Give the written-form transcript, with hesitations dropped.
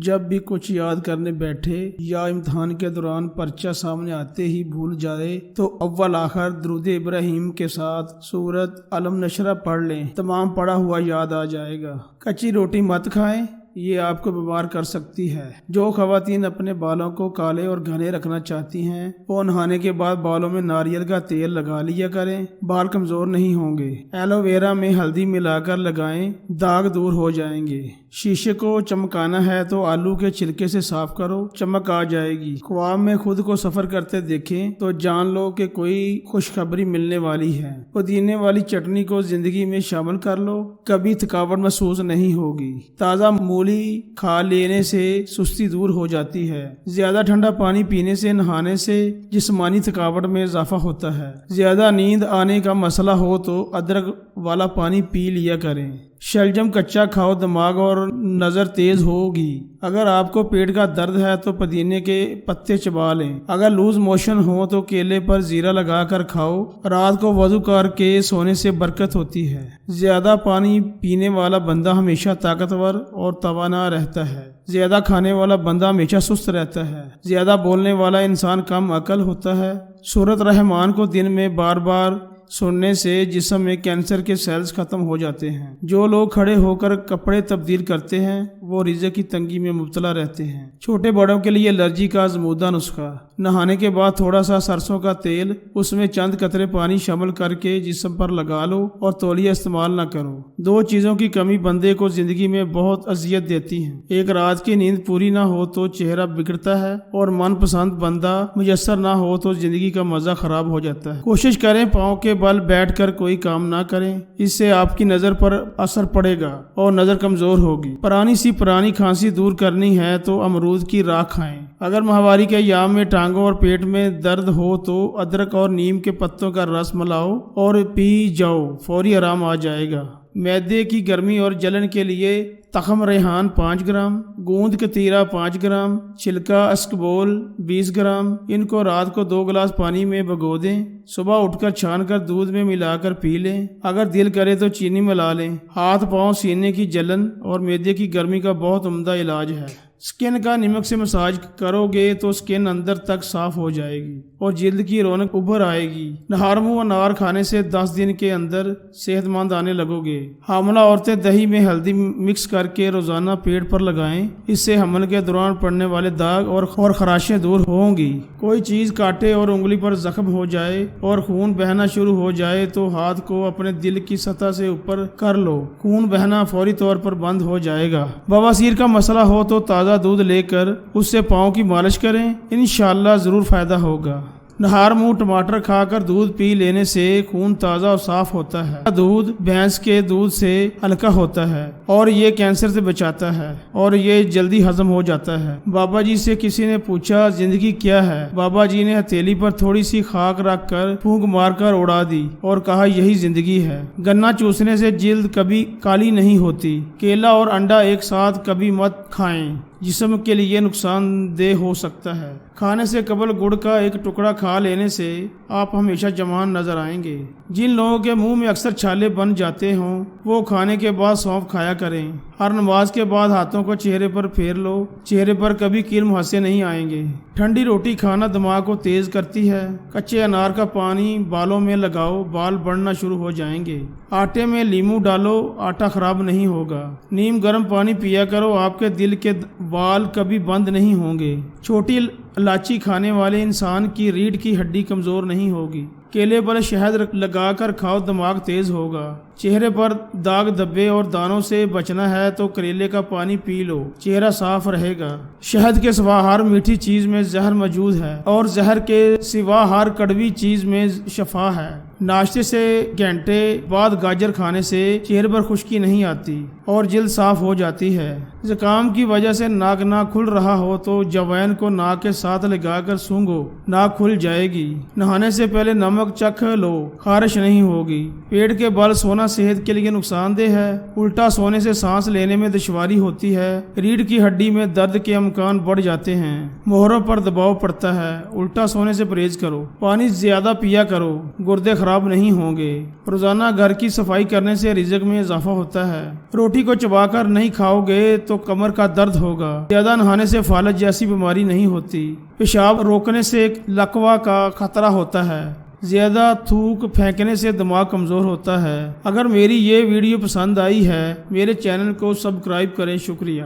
جب بھی کچھ یاد کرنے بیٹھے یا امتحان کے دوران پرچہ سامنے آتے ہی بھول جائے تو اول آخر درود ابراہیم کے ساتھ سورت علم نشرہ پڑھ لیں، تمام پڑھا ہوا یاد آ جائے گا۔ کچی روٹی مت کھائیں، یہ آپ کو بیمار کر سکتی ہے۔ جو خواتین اپنے بالوں کو کالے اور گھنے رکھنا چاہتی ہیں وہ نہانے کے بعد بالوں میں ناریل کا تیل لگا لیا کریں، بال کمزور نہیں ہوں گے۔ ایلو ویرا میں ہلدی ملا کر لگائیں، داغ دور ہو جائیں گے۔ شیشے کو چمکانا ہے تو آلو کے چھلکے سے صاف کرو، چمک آ جائے گی۔ خواب میں خود کو سفر کرتے دیکھیں تو جان لو کہ کوئی خوشخبری ملنے والی ہے۔ پودینے والی چٹنی کو زندگی میں شامل کر لو، کبھی تھکاوٹ محسوس نہیں ہوگی۔ تازہ مولی کھا لینے سے سستی دور ہو جاتی ہے۔ زیادہ ٹھنڈا پانی پینے سے، نہانے سے جسمانی تھکاوٹ میں اضافہ ہوتا ہے۔ زیادہ نیند آنے کا مسئلہ ہو تو ادرک والا پانی پی لیا کریں۔ شلجم کچا کھاؤ، دماغ اور نظر تیز ہوگی۔ اگر آپ کو پیٹ کا درد ہے تو پودینے کے پتے چبا لیں۔ اگر لوز موشن ہو تو کیلے پر زیرہ لگا کر کھاؤ۔ رات کو وضو کر کے سونے سے برکت ہوتی ہے۔ زیادہ پانی پینے والا بندہ ہمیشہ طاقتور اور توانا رہتا ہے۔ زیادہ کھانے والا بندہ ہمیشہ سست رہتا ہے۔ زیادہ بولنے والا انسان کم عقل ہوتا ہے۔ سورۃ رحمان کو دن میں بار بار سننے سے جسم میں کینسر کے سیلز ختم ہو جاتے ہیں۔ جو لوگ کھڑے ہو کر کپڑے تبدیل کرتے ہیں وہ رزق کی تنگی میں مبتلا رہتے ہیں۔ چھوٹے بڑوں کے لیے الرجی کا آزمودہ نسخہ: نہانے کے بعد تھوڑا سا سرسوں کا تیل، اس میں چند قطرے پانی شامل کر کے جسم پر لگا لو اور تولیہ استعمال نہ کرو۔ دو چیزوں کی کمی بندے کو زندگی میں بہت اذیت دیتی ہیں۔ ایک، رات کی نیند پوری نہ ہو تو چہرہ بگڑتا ہے، اور من پسند بندہ میسر نہ ہو تو زندگی کا مزہ خراب ہو جاتا ہے۔ کوشش کریں پاؤں کے بل بیٹھ کر کوئی کام نہ کریں، اس سے آپ کی نظر پر اثر پڑے گا اور نظر کمزور ہوگی۔ پرانی کھانسی دور کرنی ہے تو امرود کی راکھ کھائیں۔ اگر ماہواری کے ایام میں ٹانگوں اور پیٹ میں درد ہو تو ادرک اور نیم کے پتوں کا رس ملاؤ اور پی جاؤ، فوری آرام آ جائے گا۔ معدے کی گرمی اور جلن کے لیے تخم ریحان 5 گرام، گوند کتیرا 5 گرام، چھلکا اسکبول 20 گرام۔ ان کو رات کو 2 گلاس پانی میں بھگو دیں، صبح اٹھ کر چھان کر دودھ میں ملا کر پی لیں۔ اگر دل کرے تو چینی ملا لیں۔ ہاتھ پاؤں سینے کی جلن اور معدے کی گرمی کا بہت عمدہ علاج ہے۔ سکن کا نمک سے مساج کرو گے تو سکن اندر تک صاف ہو جائے گی اور جلد کی رونق ابھر آئے گی۔ نہار منہ انار کھانے سے 10 دن کے اندر صحت مند آنے لگو گے۔ حاملہ عورتیں دہی میں ہلدی مکس کر کے روزانہ پیٹ پر لگائیں، اس سے حمل کے دوران پڑنے والے داغ اور خراشیں دور ہوں گی۔ کوئی چیز کاٹے اور انگلی پر زخم ہو جائے اور خون بہنا شروع ہو جائے تو ہاتھ کو اپنے دل کی سطح سے اوپر کر لو، خون بہنا فوری طور پر بند ہو جائے گا۔ بواسیر کا مسئلہ ہو تو تازہ دودھ لے کر اس سے پاؤں کی مالش کریں، انشاءاللہ ضرور فائدہ ہوگا۔ نہار منہ ٹماٹر کھا کر دودھ پی لینے سے خون تازہ اور صاف ہوتا ہے۔ دودھ بھینس کے دودھ سے ہلکا ہوتا ہے اور یہ کینسر سے بچاتا ہے اور یہ جلدی ہضم ہو جاتا ہے۔ بابا جی سے کسی نے پوچھا زندگی کیا ہے؟ بابا جی نے ہتھیلی پر تھوڑی سی خاک رکھ کر پھونک مار کر اڑا دی اور کہا یہی زندگی ہے۔ گنا چوسنے سے جلد کبھی کالی نہیں ہوتی۔ کیلا اور انڈا ایک ساتھ کبھی مت کھائیں، جسم کے لیے نقصان دہ ہو سکتا ہے۔ کھانے سے قبل گڑ کا ایک ٹکڑا کھا لینے سے آپ ہمیشہ جوان نظر آئیں گے۔ جن لوگوں کے منہ میں اکثر چھالے بن جاتے ہوں وہ کھانے کے بعد سونف کھایا کریں۔ ہر نماز کے بعد ہاتھوں کو چہرے پر پھیر لو، چہرے پر کبھی کیل مہاسے نہیں آئیں گے۔ ٹھنڈی روٹی کھانا دماغ کو تیز کرتی ہے۔ کچے انار کا پانی بالوں میں لگاؤ، بال بڑھنا شروع ہو جائیں گے۔ آٹے میں لیمو ڈالو، آٹا خراب نہیں ہوگا۔ نیم گرم پانی پیا کرو، آپ کے دل کے بال کبھی بند نہیں ہوں گے۔ چھوٹی الائچی کھانے والے انسان کی ریڑھ کی ہڈی کمزور نہیں ہوگی۔ کیلے پر شہد لگا کر کھاؤ، دماغ تیز ہوگا۔ چہرے پر داغ دھبے اور دانوں سے بچنا ہے تو کریلے کا پانی پی لو، چہرہ صاف رہے گا۔ شہد کے سوا ہر میٹھی چیز میں زہر موجود ہے اور زہر کے سوا ہر کڑوی چیز میں شفا ہے۔ ناشتے سے گھنٹے بعد گاجر کھانے سے چہرے پر خشکی نہیں آتی اور جلد صاف ہو جاتی ہے۔ زکام کی وجہ سے ناک نہ کھل رہا ہو تو جوائن کو ناک کے ساتھ لگا کر سونگھو، ناک کھل جائے گی۔ نہانے سے پہلے نمک چکھ لو، خارش نہیں ہوگی۔ پیٹ کے بل سونا صحت کے لیے نقصان دہ ہے۔ الٹا سونے سے سانس لینے میں دشواری ہوتی ہے۔ ریڑھ کی ہڈی میں درد کے امکان بڑھ جاتے ہیں۔ موہروں پر دباؤ پڑتا ہے۔ الٹا سونے سے پرہیز کرو۔ پانی زیادہ پیا کرو، گردے خراب خراب نہیں ہوں گے۔ روزانہ گھر کی صفائی کرنے سے رزق میں اضافہ ہوتا ہے۔ روٹی کو چبا کر نہیں کھاؤ گے تو کمر کا درد ہوگا۔ زیادہ نہانے سے فالج جیسی بیماری نہیں ہوتی۔ پیشاب روکنے سے لقوا کا خطرہ ہوتا ہے۔ زیادہ تھوک پھینکنے سے دماغ کمزور ہوتا ہے۔ اگر میری یہ ویڈیو پسند آئی ہے میرے چینل کو سبسکرائب کریں۔ شکریہ۔